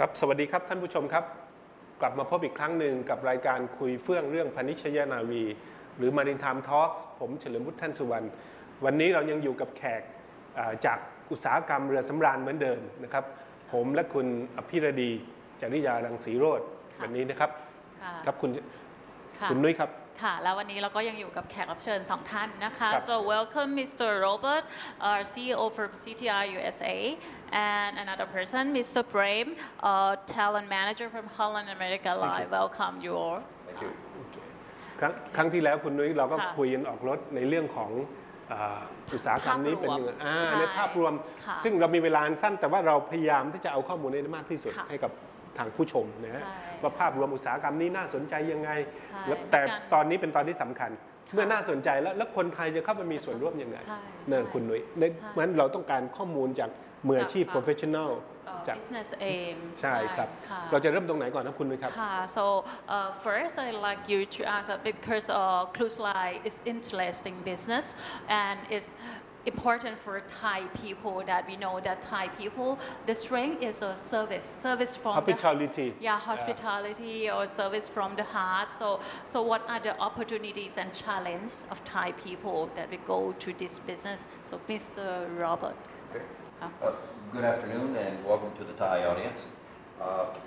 ครับสวัสดีครับท่านผู้ชมครับกลับมาพบอีกครั้งหนึ่งกับรายการคุยเฟื่องเรื่องพนิชยนาวีหรือ Maritime Talks ผมเฉลิมวุฒิท่านสุวรรณวันนี้เรายังอยู่กับแขกจากอุตสาหกรรมเรือสำราญเหมือนเดิมนะครับผมและคุณอภิรดีจริยารังสีโรจน์วันนี้นะครับครับคุณนุ้ยครับค่ะแล้ววันนี้เราก็ยังอยู่กับแขกรับเชิญ2ท่านนะคะ so welcome Mr. Robert our CEO from CTI USA and another person Mr. Prem talent manager from Holland America Line welcome you all Thank you ครั้งที่แล้วคุณนุ้ยเราก็คุยกันออกรถในเรื่องของอุตสาหกรรมนี้เป็นยังไงในภาพรวมซึ่งเรามีเวลาสั้นแต่ว่าเราพยายามที่จะเอาข้อมูลได้มากที่สุดให้กับทางผู้ชมนะฮะว่าภาพรวมอุตสาหกรรมนี้น่าสนใจยังไงแต่ตอนนี้เป็นตอนที่สำคัญเมื่อน่าสนใจแล้วคนไทยจะเข้ามามีส่วนร่วมยังไงเนี่ยคุณนุ้ยเพราะฉะนั้นเราต้องการข้อมูลจากมืออาชีพ professional จาก business เองใช่ครับเราจะเริ่มตรงไหนก่อนนะคุณนุ้ยครับ so first I'd like you to answer because cruise line is interesting business and it's important for Thai people that we know that Thai people the strength is a service from hospitality hospitality or service from the heart so what are the opportunities and challenges of Thai people that we go to this business so Mr. Robert good afternoon and welcome to the Thai audience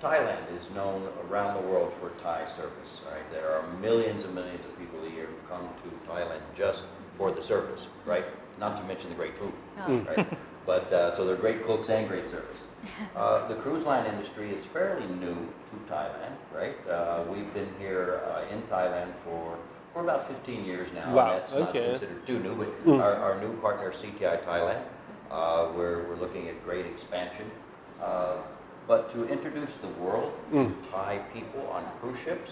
Thailand is known around the world for Thai service right there are millions and millions of people a year who come to Thailand just for the service right not to mention the great food, right? But so they're great cooks and great service. The cruise line industry is fairly new to Thailand, right? We've been here in Thailand for about 15 years now. Wow. That's not considered too new, but our new partner CTI Thailand, we're looking at great expansion. But to introduce the world to Thai people on cruise ships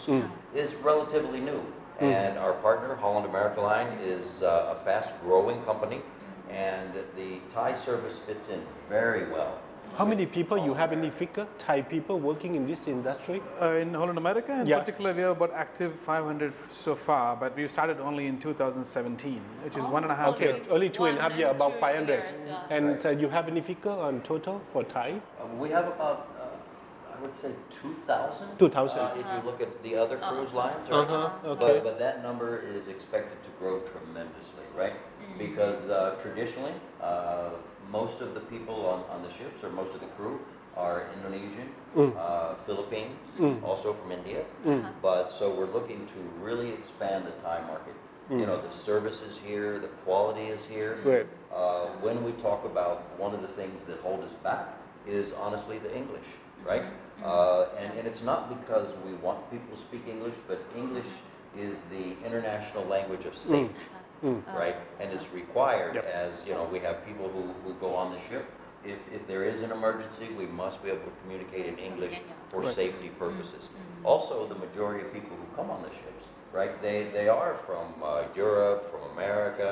is relatively new. And our partner, Holland America Line, is a fast-growing company, and the Thai service fits in very well. How many people you have any figure? Thai people working in this industry? In Holland America, in particular, we have about active 500 so far, but we started only in 2017, which is 1.5 years. Okay, only 2.5 years, about 500. And you have any figure on total for Thai? We have about I would say 2,000. 2,000. If you look at the other cruise lines, right? Okay. But that number is expected to grow tremendously, right? Because traditionally, most of the people on the ships or most of the crew are Indonesian, Philippines, also from India. But so we're looking to really expand the Thai market. You know, the service is here, the quality is here. Great. When we talk about one of the things that hold us back is honestly the English, right? And it's not because we want people to speak English, but English is the international language of safety, right? And it's required as, you know, we have people who go on the ship. If there is an emergency, we must be able to communicate in English for safety purposes. Also, the majority of people who come on the ships, right, they are from Europe, from America,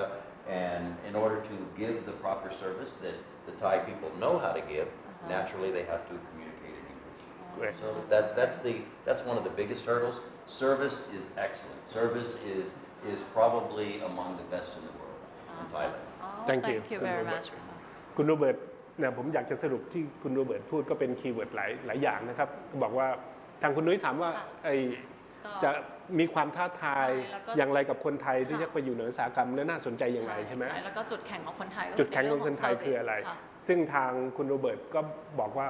and in order to give the proper service that the Thai people know how to give, naturally they have to communicate in English. Great. So that's one of the biggest hurdles. Service is excellent. Service is probably among the best in the world in Thailand. Thank you. Thank you very much. คุณโรเบิร์ตเนี่ยผมอยากจะสรุปที่คุณโรเบิร์ตพูดก็เป็นคีย์เวิร์ดหลายอย่างนะครับบอกว่าทางคุณนุ้ยถามว่าจะมีความท้าทายอย่างไรกับคนไทยที่จะไปอยู่ในอุตสาหกรรมและน่าสนใจอย่างไรใช่ไหมแล้วก็จุดแข็งของคนไทยจุดแข็งของคนไทยคืออะไรซึ่งทางคุณโรเบิร์ตก็บอกว่า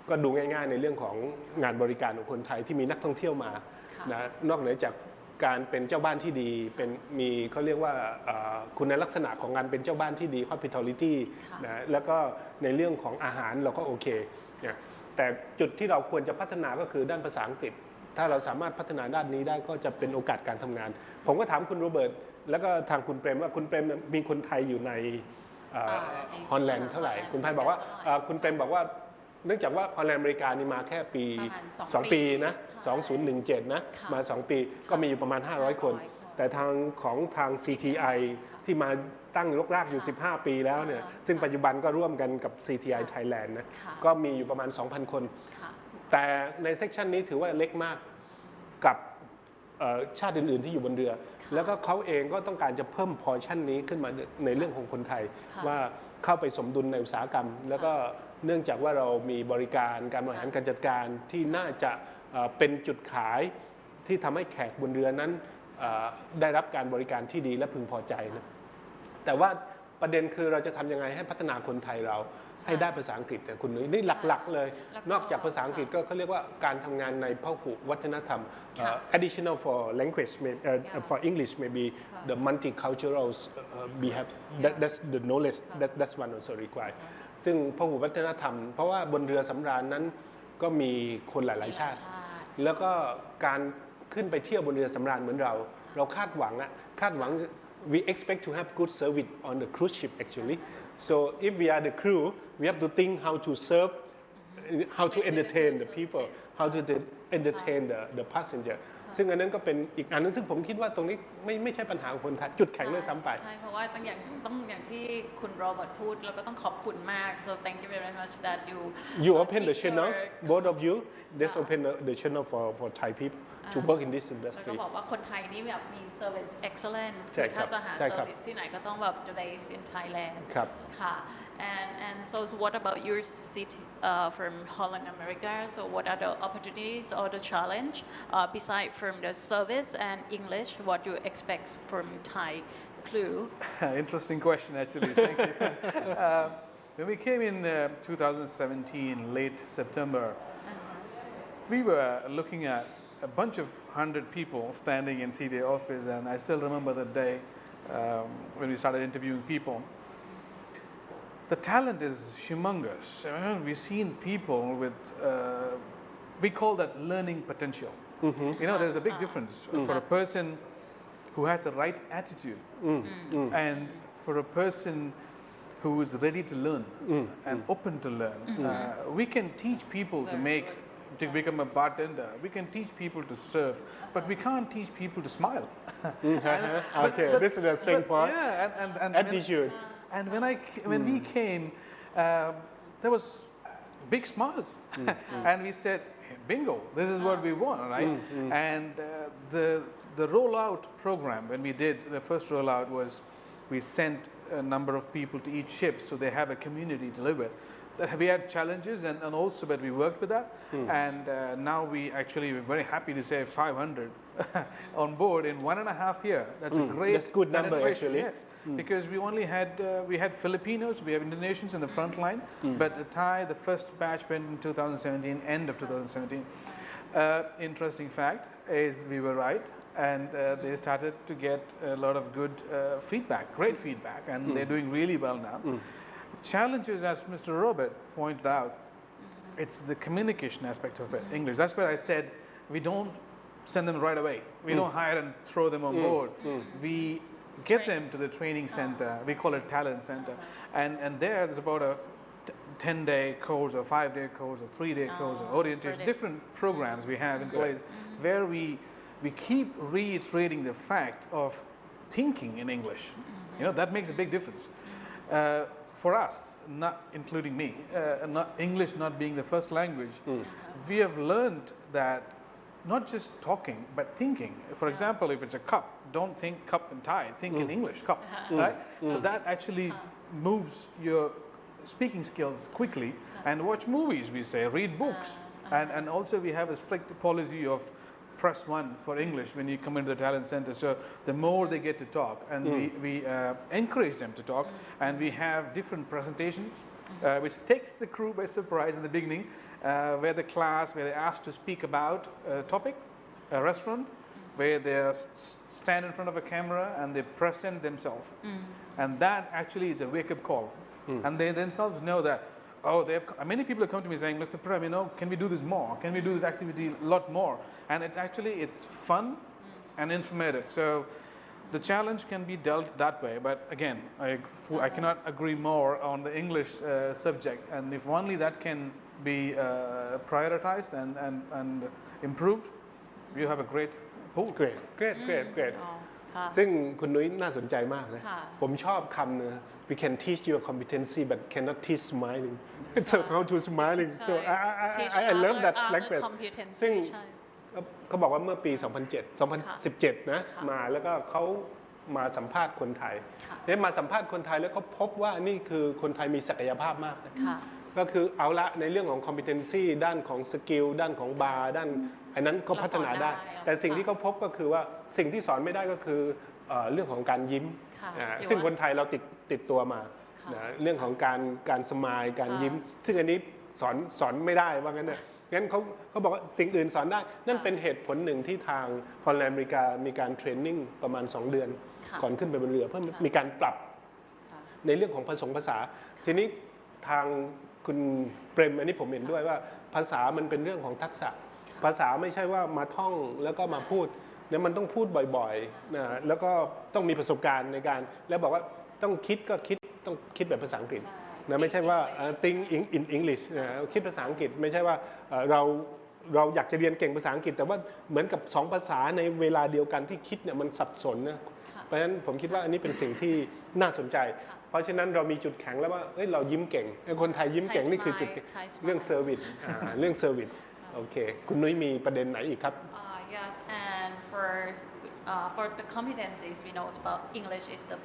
ก็ดูง่ายๆในเรื่องของงานบริการของคนไทยที่มีนักท่องเที่ยวมานะนอกเหนือจากการเป็นเจ้าบ้านที่ดีเป็นมีเขาเรียกว่าคุณลักษณะของการเป็นเจ้าบ้านที่ดี hospitality นะแล้วก็ในเรื่องของอาหารเราก็โอเคนะแต่จุดที่เราควรจะพัฒนาก็คือด้านภาษาอังกฤษถ้าเราสามารถพัฒนาด้านนี้ได้ก็จะเป็นโอกาสการทำงานผมก็ถามคุณโรเบิร์ตแล้วก็ทางคุณเปรมว่าคุณเปรมมีคนไทยอยู่ในฮอลแลนด์เท่าไหร่คุณไพบอกว่าคุณเปรมบอกว่าเนื่องจากว่าฮอลแลนด์อเมริกานี่มาแค่ปี2 ปีนะ2017นะมา2 ปีก็มีอยู่ประมาณ500 คนแต่ทาง CTI ที่มาตั้งรกรากอยู่15 ปีแล้วเนี่ยซึ่งปัจจุบันก็ร่วมกันกับ CTI Thailand นะก็มีอยู่ประมาณ 2,000 คนแต่ในเซกชันนี้ถือว่าเล็กมากกับชาติอื่นๆที่อยู่บนเรือแล้วก็เขาเองก็ต้องการจะเพิ่มพอร์ชั่นนี้ขึ้นมาในเรื่องของคนไทยว่าเข้าไปสมดุลในอุตสาหกรรมแล้วก็ เนื่องจากว่าเรามีบริการการบริหารการจัดการที่น่าจะเป็นจุดขายที่ทำให้แขกบนเรือนั้นได้รับการบริการที่ดีและพึงพอใจนะแต่ว่าประเด็นคือเราจะทำยังไงให้พัฒนาคนไทยเราให้ได้ภาษาอังกฤษแต่คุณนุ้ยนี่หลักๆเลยนอกจากภาษาอังกฤษก็เขาเรียกว่าการทำงานในพหุวัฒนธรรม additional for language for English maybe the multicultural we have that's the knowledge that's one also required ซึ่งพหุวัฒนธรรมเพราะว่าบนเรือสำราญนั้นก็มีคนหลายๆชาติแล้วก็การขึ้นไปเที่ยวบนเรือสำราญเหมือนเราคาดหวังwe expect to have good service on the cruise ship actually so if we are the crew we have to think how to serve how to entertain the people how to entertain the passenger ซึ่งอันนั้นก็เป็นอีกอันนึงซึ่งผมคิดว่าตรงนี้ไม่ใช่ปัญหาของคนไทยจุดแข็งด้วยซ้ำไปใช่เพราะว่าต้องอย่างที่คุณโรเบิร์ตพูดแล้วก็ต้องขอบคุณมาก so thank you very much that you open the channels both of you let's open the channel for Thai people to work in this industry แล้วก็บอกว่าคนไทยนี่แบบมี service excellence คือถ้าจะหา service ที่ไหนก็ต้องแบบ based in Thailand ครับค่ะand so what about your city from Holland America so what are the opportunities or the challenge beside from the service and English what you expect from Thai crew interesting question actually thank you when we came in 2017 late September we were looking at a bunch of 100 people standing in CTI office and I still remember the day when we started interviewing people the talent is humongous. We've seen people with, we call that learning potential. You know, there's a big difference for a person who has the right attitude and for a person who is ready to learn and open to learn. We can teach people to become a bartender. We can teach people to serve, but we can't teach people to smile. Okay, this is the same point. Yeah, and attitude. And when we came, there was big smiles, and we said, "Bingo! This is what we want, right?" And the rollout program, when we did the first rollout, was we sent a number of people to each ship, so they have a community to live with. We had challenges, and also, but we worked with that, and now we're very happy to say 500 on board in 1.5 years. That's a great that's good number actually. Yes, because we only had we had Filipinos, we have Indonesians in the front line, but the Thai, the first batch went in 2017, end of 2017. Interesting fact is we were right, and they started to get a lot of good feedback, great feedback, and they're doing really well now. Challenges, as Mr. Robert pointed out, it's the communication aspect of it, English. That's why I said we don't send them right away. We don't hire and throw them on board. We get them to the training center. We call it talent center. And there's about a 10-day course or 5-day course or 3-day course or orientation, different programs we have in place where we keep reiterating the fact of thinking in English. You know, that makes a big difference. For us, not including me, English not being the first language, we have learned that not just talking, but thinking. For example, if it's a cup, don't think cup in Thai, think in English, cup, right? So that actually moves your speaking skills quickly. And watch movies, we say, read books. And also we have a strict policy of press 1 for English when you come into the talent center. So the more they get to talk, and we encourage them to talk, and we have different presentations, which takes the crew by surprise in the beginning, where they're asked to speak about a topic, a restaurant, where they stand in front of a camera and they present themselves. And that actually is a wake-up call. And they themselves know that, many people have come to me saying, Mr. Prem, can we do this more? Can we do this activity a lot more? And it's fun and informative. So the challenge can be dealt that way. But again, I cannot agree more on the English subject. And if only that can be prioritized and improved, you have a great pool. Great. ซึ่งคุณนุ้ยน่าสนใจมากนะผมชอบคำนึง we can teach your competency but cannot teach smiling so how to smiling so I love that language ซึ่งเขาบอกว่าเมื่อปี 2017 นะมาแล้วก็เขามาสัมภาษณ์คนไทยมาสัมภาษณ์คนไทยแล้วเขาพบว่านี่คือคนไทยมีศักยภาพมากนะ ก็คือเอาละในเรื่องของ competency ด้านของสกิลด้านของบาร์ด้านอันนั้นก็พัฒนาได้แต่สิ่งที่เขาพบก็คือว่าสิ่งที่สอนไม่ได้ก็คือเรื่องของการยิ้มซึ่งคนไทยเราติดตัวมาเรื่องของการสมายการยิ้มซึ่งอันนี้สอนไม่ได้ว่างั้นนะงั้นเขาบอกว่าสิ่งอื่นสอนได้นั่นเป็นเหตุผลหนึ่งที่ทางฮอลแลนด์อเมริกามีการเทรนนิ่งประมาณ2 เดือนก่อนขึ้นไปบนเรือเพื่อมีการปรับในเรื่องของภาษาทีนี้ทางคุณเปรมอันนี้ผมเห็นด้วยว่าภาษามันเป็นเรื่องของทักษะภาษาไม่ใช่ว่ามาท่องแล้วก็มาพูดเนี่ยมันต้องพูดบ่อยๆนะแล้วก็ต้องมีประสบการณ์ในการแล้วบอกว่าต้องคิดต้องคิดแบบภาษาอังกฤษนะไม่ใช่ว่า think in English คิดภาษาอังกฤษไม่ใช่ว่าเราอยากจะเรียนเก่งภาษาอังกฤษแต่ว่าเหมือนกับ2 ภาษาในเวลาเดียวกันที่คิดเนี่ยมันสับสนนะเพราะฉะนั้นผมคิดว่าอันนี้เป็นสิ่งที่น่าสนใจเพราะฉะนั้นเรามีจุดแข็งแล้วว่าเรายิ้มเก่งคนไทยยิ้มเก่งนี่คือจุดเรื่องเซอร์วิสเรื่องเซอร์วิสโอเคคุณนุ้ยมีประเด็นไหนอีกครับ Yes and for the competencies we know about English is the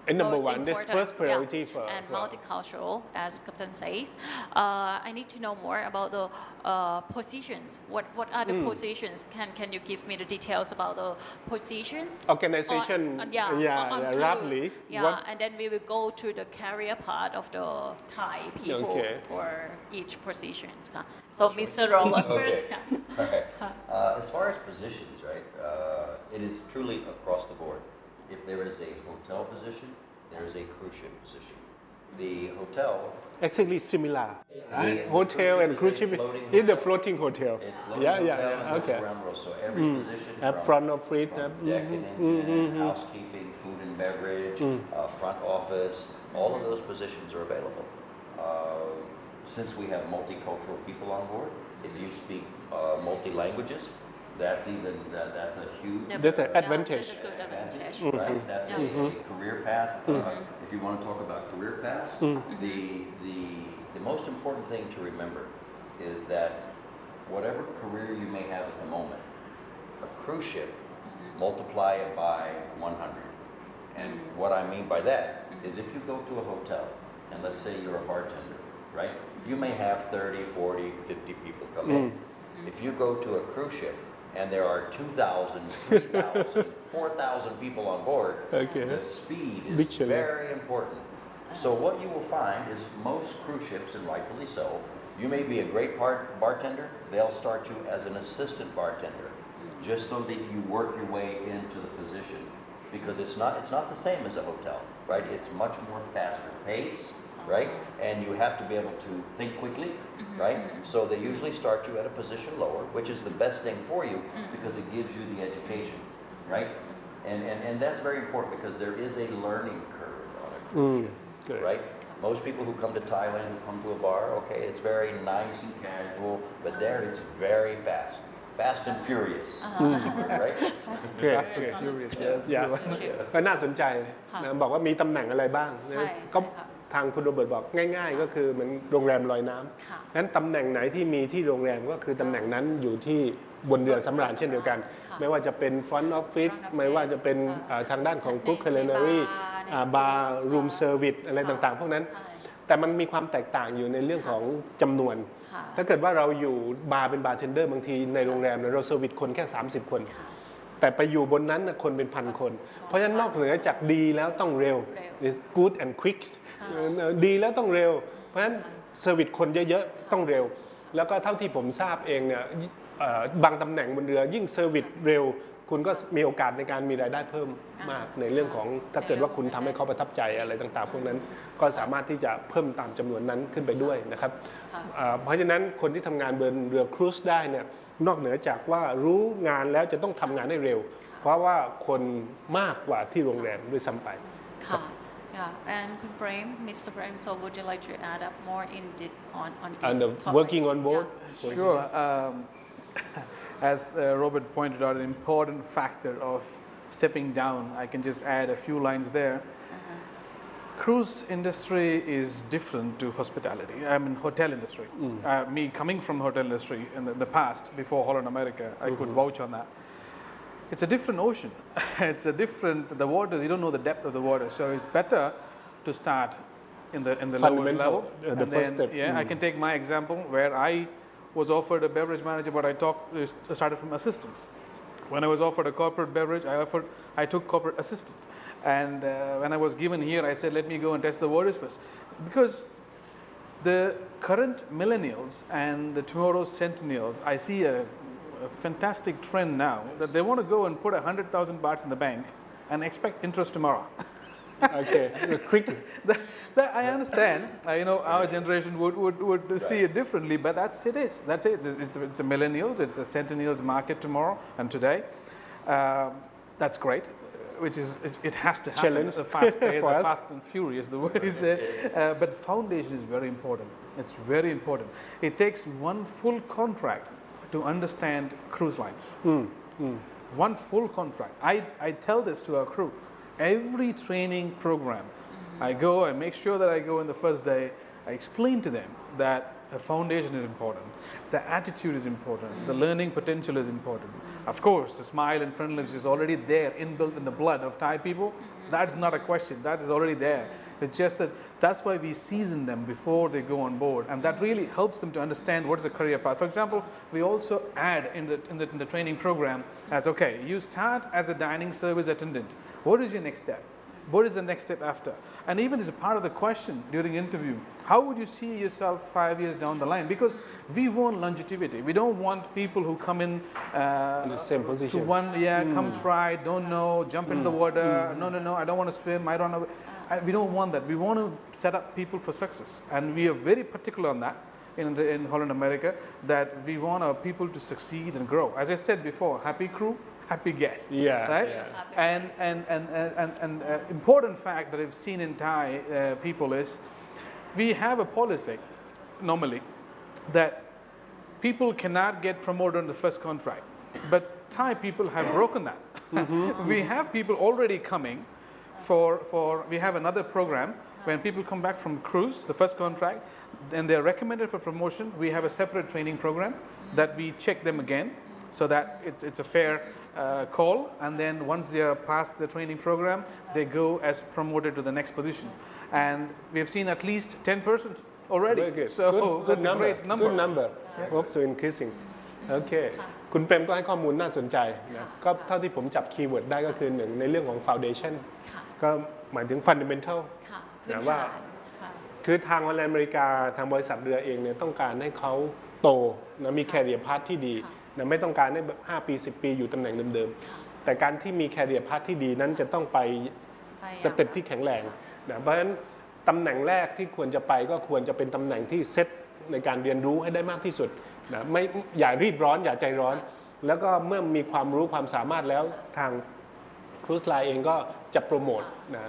And number most one, this important, first priority yeah, for and multicultural, as Captain says. I need to know more about the positions. What are the positions? Can you give me the details about the positions? Organization, on roughly. Yeah, and then we will go to the career part of the Thai people for each position. So, Mr. Robert first. Okay. As far as positions, right, it is truly across the board. If there is a hotel position, there is a cruise ship position. The hotel... Actually similar. Hotel and cruise ship is the floating hotel. Okay. So every position from front of it, deck and engine, housekeeping, food and beverage, front office, all of those positions are available. Since we have multicultural people on board, if you speak multi-languages, that's a huge advantage. That's a good advantage. Right? That's a career path. If you want to talk about career paths, the most important thing to remember is that whatever career you may have at the moment, a cruise ship, multiply it by 100. And what I mean by that is if you go to a hotel, and let's say you're a bartender, right? You may have 30, 40, 50 people come in. If you go to a cruise ship, and there are 2,000, 3,000, 4,000 people on board, the speed is very important. So what you will find is most cruise ships, and rightfully so, you may be a great bartender, they'll start you as an assistant bartender, just so that you work your way into the position. Because it's not the same as a hotel, right? It's much more faster pace, right? And you have to be able to think quickly, right? So they usually start you at a position lower, which is the best thing for you because it gives you the education, right? And that's very important because there is a learning curve on a cruise ship, right? Most people who come to Thailand, who come to a bar, okay, it's very nice and casual, but there it's very fast. Fast and furious, right? Fast and furious, yes. ก็น่าสนใจนะบอกว่ามีตำแหน่งอะไรบ้างก็ทางคุณโรเบิร์ตบอกง่ายๆก็คือเหมือนโรงแรมลอยน้ำงั้นตำแหน่งไหนที่มีที่โรงแรมก็คือตำแหน่งนั้นอยู่ที่บนเรือสำราญเช่นเดียวกันไม่ว่าจะเป็น front office ไม่ว่าจะเป็นทางด้านของ group culinary bar room service อะไรต่างๆพวกนั้นแต่มันมีความแตกต่างอยู่ในเรื่องของจำนวนถ้าเกิดว่าเราอยู่บาร์เป็นบาร์เทนเดอร์บางทีในโรงแรมเราเซอร์วิสคนแค่30 คนแต่ไปอยู่บนนั้นคนเป็น1,000 คนเพราะฉะนั้นนอกเหนือจากดีแล้วต้องเร็ว good and quick ดีแล้วต้องเร็วเพราะฉะนั้นเซอร์วิสคนเยอะๆต้องเร็วแล้วก็เท่าที่ผมทราบเองเนี่ยบางตำแหน่งบนเรือยิ่งเซอร์วิสเร็วคุณก็มีโอกาสในการมีรายได้เพิ่มมากในเรื่องของถ้าเกิดว่าคุณทำให้เขาประทับใจอะไรต่างๆพวกนั้นก็สามารถที่จะเพิ่มตามจำนวนนั้นขึ้นไปด้วยนะครับเพราะฉะนั้นคนที่ทำงานบนเรือครูซได้เนี่ยนอกเหนือจากว่ารู้งานแล้วจะต้องทำงานให้เร็วเพราะว่าคนมากกว่าที่โรงแรมด้วยซ้ำไป Yeah, and Prem, Mr. Prem, so would you like to add up more on this and topic? working on board? Yeah. Sure. As Robert pointed out, an important factor of stepping down, I can just add a few lines there. Cruise industry is different to hospitality. I mean, hotel industry. Me coming from hotel industry in the past, before Holland America, I could vouch on that. It's a different ocean. It's a different, the waters, you don't know the depth of the water. So it's better to start in the lower Fundamental, level. the And first then, step. I can take my example where I was offered a beverage manager, but I started from assistant. When I was offered a corporate beverage, I took corporate assistant. And when I was given here, I said, let me go and test the waters first. Because the current millennials and the tomorrow's centennials, I see a fantastic trend now that they want to go and put 100,000 bahts in the bank and expect interest tomorrow. Okay, quick. That I understand. Our generation would see it differently, but that's it. That's it. It's the millennials. It's the centennials market tomorrow and today. That's great. It has to happen. Challenge. It's a fast pace, For us. fast and furious, the word is there. But foundation is very important. It's very important. It takes one full contract to understand cruise lines. One full contract. I tell this to our crew. Every training program, I make sure that I go in the first day, I explain to them that the foundation is important, the attitude is important, the learning potential is important. Of course, the smile and friendliness is already there, inbuilt in the blood of Thai people. That's not a question, that is already there. It's just that's why we season them before they go on board, and that really helps them to understand what is a career path. For example, we also add in the training program as, okay, you start as a dining service attendant. What is your next step? What is the next step after? And even as a part of the question during interview, how would you see yourself 5 years down the line? Because we want longevity. We don't want people who come in the same position. to come try, don't know, jump in the water. No, I don't want to swim. I don't know. We don't want that. We want to set up people for success, and we are very particular on that in Holland America, that we want our people to succeed and grow. As I said before, happy crew, happy guest. Yeah. Right. Yeah. And important fact that I've seen in Thai people is we have a policy normally that people cannot get promoted on the first contract, but Thai people have broken that. We have people already coming we have another program when people come back from cruise, the first contract, and they're recommended for promotion. We have a separate training program that we check them again so that it's a fair call, and then once they are past the training program, they go as promoted to the next position. And we have seen at least 10% already. Very good. So good that's number. a great number. Good number. Hope to increasing. โอเค คุณเปรมก็ให้ข้อมูลน่าสนใจนะก็เท่าที่ผมจับคีย์เวิร์ดได้ก็คือหนึ่งในเรื่องของ foundation ก็หมายถึง fundamental นะว่าคือทางฮอลแลนด์อเมริกาทางบริษัทเรือเองเนี่ยต้องการให้เขาโตนะมี career path ที่ดีนะไม่ต้องการให้5 ปี 10 ปีอยู่ตำแหน่งเดิมๆแต่การที่มี career path ที่ดีนั้นจะต้องไปสเต็ปที่แข็งแรงนะเพราะฉะนั้นตำแหน่งแรกที่ควรจะไปก็ควรจะเป็นตำแหน่งที่เซตในการเรียนรู้ให้ได้มากที่สุดนะไม่อย่ารีบร้อนอย่าใจร้อนแล้วก็เมื่อมีความรู้ความสามารถแล้วทางครูซไลน์เองก็จะโปรโมทนะ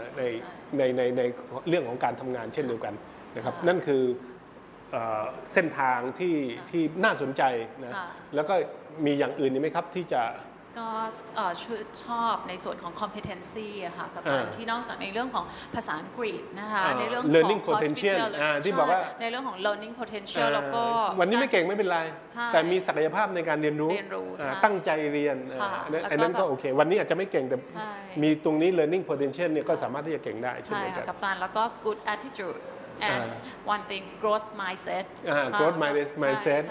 ในเรื่องของการทำงานเช่นเดียวกันนะครับนั่นคือเส้นทางที่น่าสนใจนะแล้วก็มีอย่างอื่นอีกไหมครับที่จะก็ชอบในส่วนของ competency อะค่ะกับการที่นอกจากในเรื่องของภาษาอังกฤษนะคะในเรื่องของ learning potential ที่บอกว่าในเรื่องของ learning potential แล้วก็วันนี้ไม่เก่งไม่เป็นไรแต่มีศักยภาพในการเรียนรู้ตั้งใจเรียนอันนั้นก็โอเควันนี้อาจจะไม่เก่งแต่มีตรงนี้ learning potential เนี่ยก็สามารถที่จะเก่งได้เช่นเดียวกันกับการแล้วก็ good attitude and one thing growth mindset growth mindset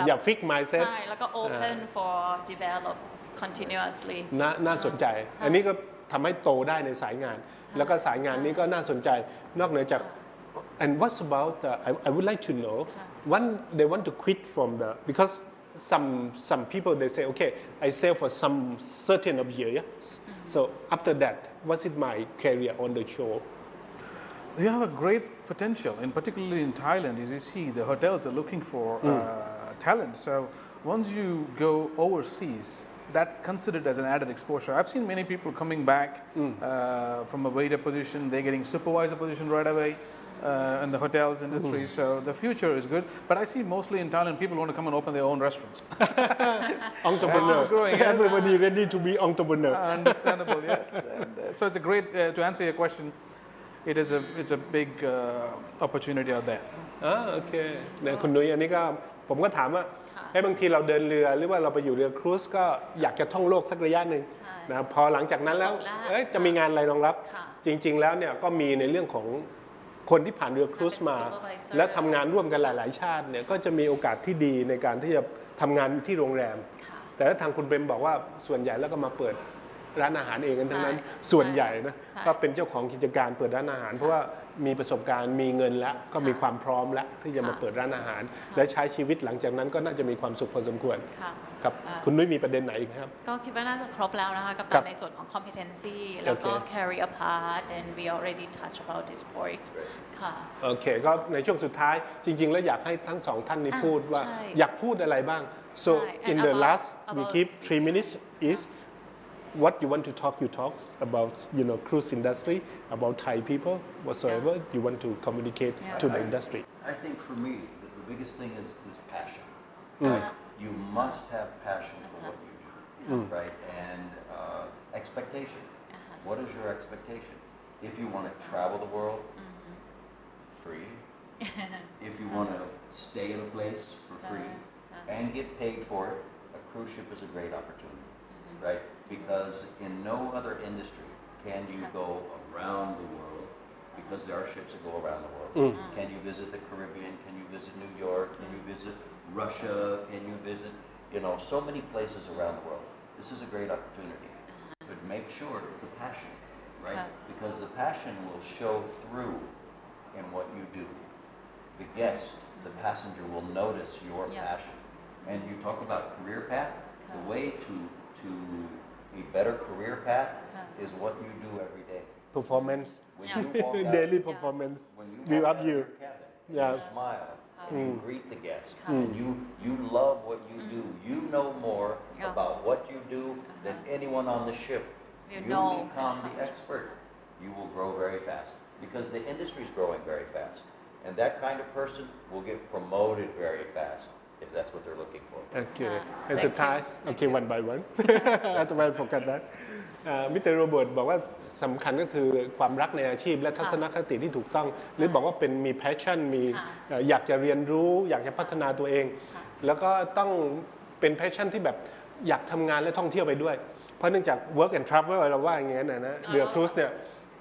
อย่า fix mindset ใช่แล้วก็ open for develop continuously น่าสนใจอันนี้ก็ทำให้โตได้ในสายงานแล้วก็สายงานนี้ก็น่าสนใจนอกเหนือจาก and what's about I would like to know when they want to quit from because some people they say okay I sail for some certain of years so after that what's it my career on the shore you have a great potential and particularly in Thailand as you see the hotels are looking for talent so once you go overseas that's considered as an added exposure. I've seen many people coming back from a waiter position, they're getting supervisor position right away in the hotels industry. So the future is good. But I see mostly in Thailand people want to come and open their own restaurants. Entrepreneur. Everybody ready to be entrepreneur. Understandable, yes. And, so it's a great, to answer your question, it's a big opportunity out there. โอเคเนี่ยคุณนุ้ยอันนี้ก็ผมก็ถามว่าบางทีเราเดินเรือหรือว่าเราไปอยู่เรือครูซก็อยากจะท่องโลกสักระยะหนึ่งนะพอหลังจากนั้นแล้วจะมีงานอะไรรองรับจริงๆแล้วเนี่ยก็มีในเรื่องของ คนที่ผ่านเรือครูซมาและทำงานร่วมกันหลายๆชาติเนี่ยก็จะมีโอกาสที่ดีในการที่จะทำงานที่โรงแรมแต่ถ้าทางคุณเบมบอกว่าส่วนใหญ่แล้วก็มาเปิดร้านอาหารเองกันทั้งนั้นส่วนใหญ่นะก็เป็นเจ้าของกิจการเปิดร้านอาหารเพราะว่ามีประสบการณ์มีเงินแล้วก็มีความพร้อมแล้วที่จะมาเปิดร้านอาหารและใช้ชีวิตหลังจากนั้นก็น่าจะมีความสุขพอสมควรครับคุณนุ้ยมีประเด็นไหนอีกครับก็คิดว่าน่าจะครบแล้วนะคะกับในส่วนของ competency แล้วก็ career path and we already touched about this point ค่ะโอเคก็ในช่วงสุดท้ายจริงๆแล้วอยากให้ทั้งสองท่านนี้พูดว่าอยากพูดอะไรบ้าง so in the last we keep 3 minutes is what you want to talk, you talk about, cruise industry, about Thai people, whatsoever you want to communicate to the industry. I think for me, the biggest thing is passion. Right? You must have passion for what you do, right? And expectation. What is your expectation? If you want to travel the world, free. If you want to stay in a place for free and get paid for it, a cruise ship is a great opportunity, right? Because in no other industry can you go around the world, because there are ships that go around the world. Can you visit the Caribbean? Can you visit New York? Can you visit Russia? Can you visit, so many places around the world? This is a great opportunity. But make sure it's a passion, right? Because the passion will show through in what you do. The guest, the passenger will notice your passion. And you talk about career path, the way to a better career path is what you do every day. Performance, when you walk out, daily performance, when you we walk love out you. of your cabin, you smile, and you greet the guest, and you love what you do. You know more about what you do than anyone on the ship. You become the expert. You will grow very fast because the industry is growing very fast, and that kind of person will get promoted very fast.If that's what they're looking for. Okay. And so ties. Okay, one by one. Otherwise, forget that. Mr. Robert บอกว่าสำคัญก็คือความรักในอาชีพและทัศนคติที่ถูกต้องหรือบอกว่าเป็นมี passion มีอยากจะเรียนรู้อยากจะพัฒนาตัวเองแล้วก็ต้องเป็น passion ที่แบบอยากทำงานและท่องเที่ยวไปด้วยเพราะเนื่องจาก work and travel เราว่าอย่างนั้นนะเรือครูซเนี่ย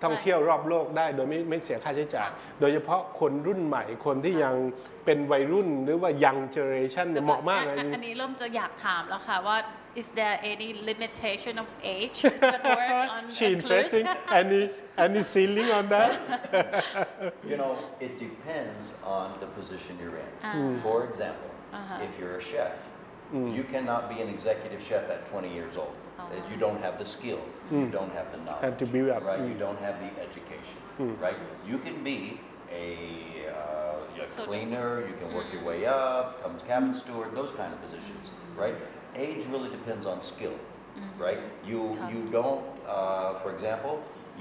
ท่องเที่ยวรอบโลกได้โดยไม่เสียค่าใช้จ่ายโดยเฉพาะคนรุ่นใหม่คนที่ยังเป็นวัยรุ่นหรือว่า young generation เนี่ยเหมาะมากเลยอันนี้เริ่มจะอยากถามแล้วค่ะว่า is there any limitation of age that work on she interesting any ceiling on that it depends on the position you're in for example if you're a chef you cannot be an executive chef at 20 years old you don't have the skill you don't have the knowledge to build up right you don't have the education right you can be a cleaner you can work your way up become cabin steward those kind of positions right age really depends on skill right you don't for example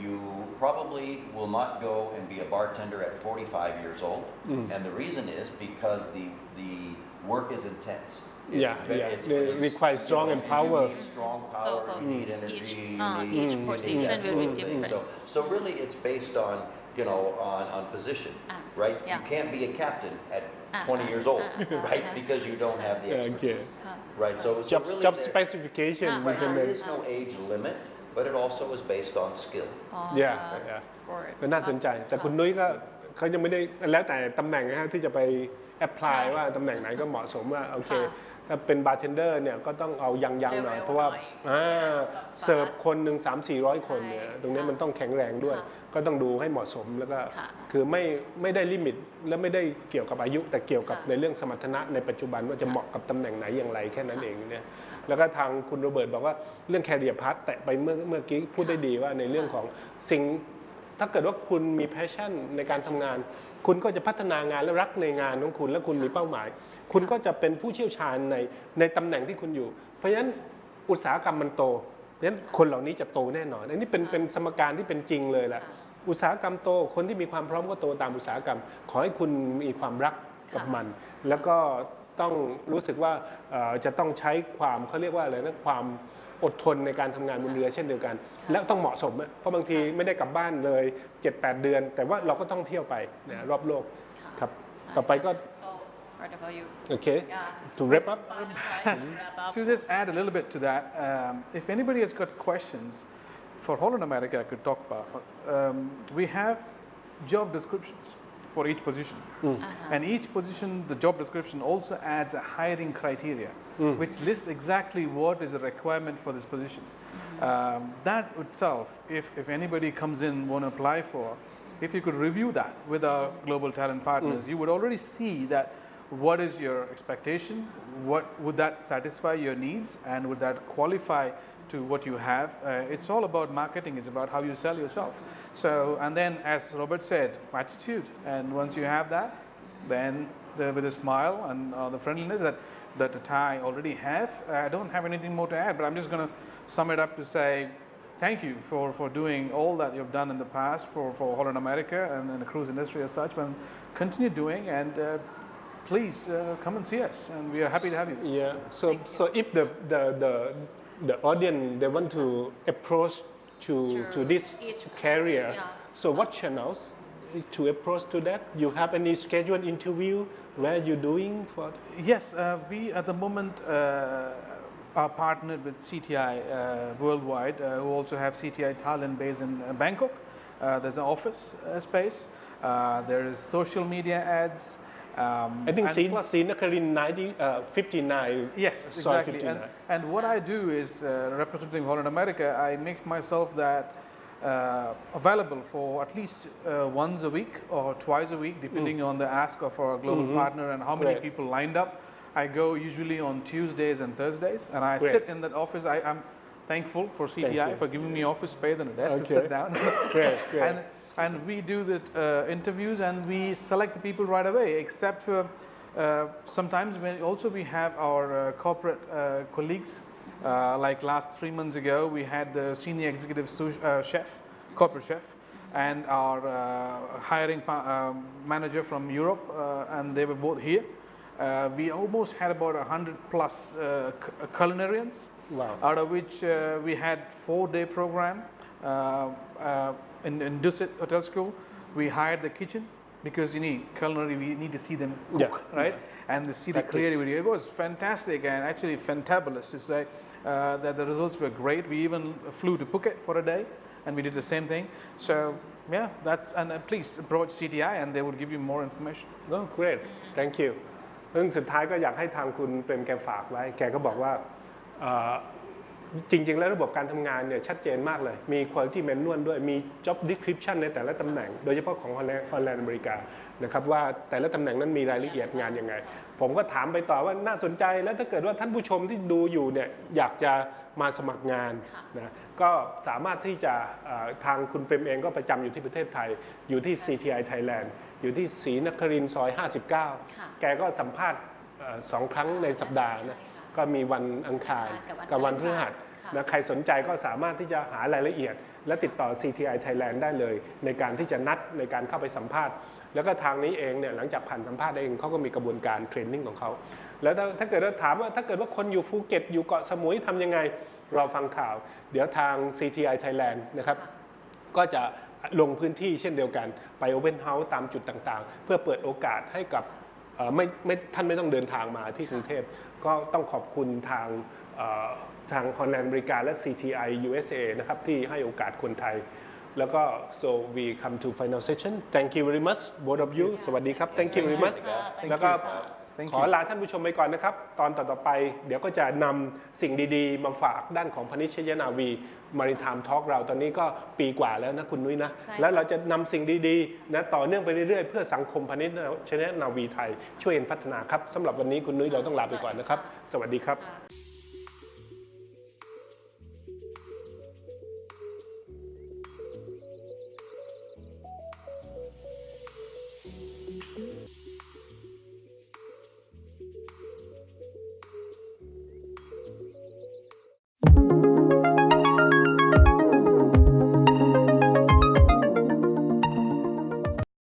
you probably will not go and be a bartender at 45 years old and the reason is because the work is intense it requires strong and power. You need strong power, you need energy, each position will be different. So really it's based on, on position, right? You can't be a captain at 20 years old, right? Because you don't have the expertise, right? So really job specification. Right, there is no age limit, but it also is based on skill. ก็น่าสนใจแต่คุณนุ้ยก็เขายังไม่ได้แล้วแต่ตำแหน่งนะฮะที่จะไปแอพพลายว่าตำแหน่งไหนก็เหมาะสมว่าโอเคถ้าเป็นบาร์เทนเดอร์เนี่ยก็ต้องเอายังหน่อยเพราะว่าเสิร์ฟคนหนึ่ง300-400 คนเนี่ยตรงนี้มันต้องแข็งแรงด้วยก็ต้องดูให้เหมาะสมแล้วก็คือไม่ได้ลิมิตและไม่ได้เกี่ยวกับอายุแต่เกี่ยวกับในเรื่องสมรรถนะในปัจจุบันว่าจะเหมาะกับตำแหน่งไหนอย่างไรแค่นั้นเองเนี่ยแล้วก็ทางคุณโรเบิร์ตบอกว่าเรื่องแคเรียร์พาธแตะไปเมื่อกี้พูดได้ดีว่าในเรื่องของสิ่งถ้าเกิดว่าคุณมีแพชชั่นในการทำงานคุณก็จะพัฒนางานและรักในงานของคุณและคุณมีเป้าหมายคุณก็จะเป็นผู้เชี่ยวชาญในตำแหน่งที่คุณอยู่เพราะฉะนั้นอุตสาหกรรมมันโตเพราะฉะนั้นคนเหล่านี้จะโตแน่นอนอันนี้เป็นสมการที่เป็นจริงเลยแหละอุตสาหกรรมโตคนที่มีความพร้อมก็โตตามอุตสาหกรรมขอให้คุณมีความรักกับมันแล้วก็ต้องรู้สึกว่าจะต้องใช้ความเขาเรียกว่าอะไรนะความอดทนในการทำงานบนเรือเช่นเดียวกันและต้องเหมาะสมเพราะบางทีไม่ได้กลับบ้านเลย 7-8 เดือนแต่ว่าเราก็ต้องเที่ยวไปนะรอบโลกครับต่อไปก็Okay, to wrap up. To just add a little bit to that, if anybody has got questions for Holland America, I could talk about. We have job descriptions for each position. And each position, the job description also adds a hiring criteria, which lists exactly what is a requirement for this position. That itself, if anybody comes in, want to apply for, if you could review that with our global talent partners, you would already see that what is your expectation, what would that satisfy your needs, and would that qualify to what you have. It's all about marketing. It's about how you sell yourself. So, and then as Robert said, attitude. And once you have that, then with a smile and the friendliness that Thai already have, I don't have anything more to add, but I'm just going to sum it up to say thank you for doing all that you've done in the past for Holland America and the cruise industry as such, but continue doing, and please come and see us, and we are happy to have you. Yeah. So if the audience, they want to approach to this career, so what channels to approach to that? You have any scheduled interview where you're doing for? Yes, we at the moment are partnered with CTI worldwide, who also have CTI Thailand based in Bangkok. There's an office space. There is social media ads. I think Nakarin 59. Yes, exactly. And what I do is, representing Holland America, I make myself that available for at least once a week or twice a week, depending on the ask of our global partner and how many people lined up. I go usually on Tuesdays and Thursdays, and I sit in that office. I'm thankful for CTI for giving me office space and a desk to sit down. And we do the interviews, and we select the people right away, except for sometimes when also we have our corporate colleagues. Like last 3 months ago, we had the senior executive chef, corporate chef, and our hiring manager from Europe, and they were both here. We almost had about 100 plus culinarians, out of which we had 4-day program. In Dusit Hotel School, we hired the kitchen because you need culinary, we need to see them cook, right? And to see the creativity. It was fantastic and actually fantabulous to say that the results were great. We even flew to Phuket for a day, and we did the same thing. So yeah, that's, and please approach CTI and they will give you more information. Oh, great, thank you. เรื่องสุดท้ายก็อยากให้ทางคุณเปรมแกฝากไว้แกก็บอกว่าจริงๆแล้วระบบการทำงานเนี่ยชัดเจนมากเลยมี quality manual ด้วยมี job description ในแต่ละตำแหน่งโดยเฉพาะของ Holland America นะครับว่าแต่ละตำแหน่งนั้นมีรายละเอียดงานยังไงผมก็ถามไปต่อว่าน่าสนใจแล้วถ้าเกิดว่าท่านผู้ชมที่ดูอยู่เนี่ยอยากจะมาสมัครงานนะก็สามารถที่จะทางคุณเปรมเองก็ประจำอยู่ที่ประเทศไทยอยู่ที่ CTI Thailand อยู่ที่ศรีนครินทร์ซอย 59 แกก็สัมภาษณ์2 ครั้งในสัปดาห์นะก็มีวันอังคารกับวันพฤหัสนะใครสนใจก็สามารถที่จะหารายละเอียดและติดต่อ CTI Thailand ได้เลยในการที่จะนัดในการเข้าไปสัมภาษณ์แล้วก็ทางนี้เองเนี่ยหลังจากผ่านสัมภาษณ์เองเขาก็มีกระบวนการเทรนนิ่งของเขาแล้วถ้าเกิดเราถามว่าถ้าเกิดว่าคนอยู่ภูเก็ตอยู่เกาะสมุยทำยังไงเราฟังข่าวเดี๋ยวทาง CTI Thailand นะครับก็จะลงพื้นที่เช่นเดียวกันไป Open House ตามจุดต่างๆเพื่อเปิดโอกาสให้กับท่านไม่ต้องเดินทางมาที่กรุงเทพก็ต้องขอบคุณทางHolland America และ CTI USA นะครับที่ให้โอกาสคนไทยแล้วก็ so we come to final session thank you very much both of you สวัสดีครับ thank you very much แล้วก็ขอลาท่านผู้ชมไปก่อนนะครับตอนต่อไปเดี๋ยวก็จะนำสิ่งดีๆมาฝากด้านของพาณิชยนาวี Maritime Talk เราตอนนี้ก็ปีกว่าแล้วนะคุณนุ้ยนะแล้วเราจะนำสิ่งดีๆนะต่อเนื่องไปเรื่อยๆเพื่อสังคมพาณิชยนาวีไทยช่วยพัฒนาครับสำหรับวันนี้คุณนุ้ยเราต้องลาไปก่อนนะครับสวัสดีครับ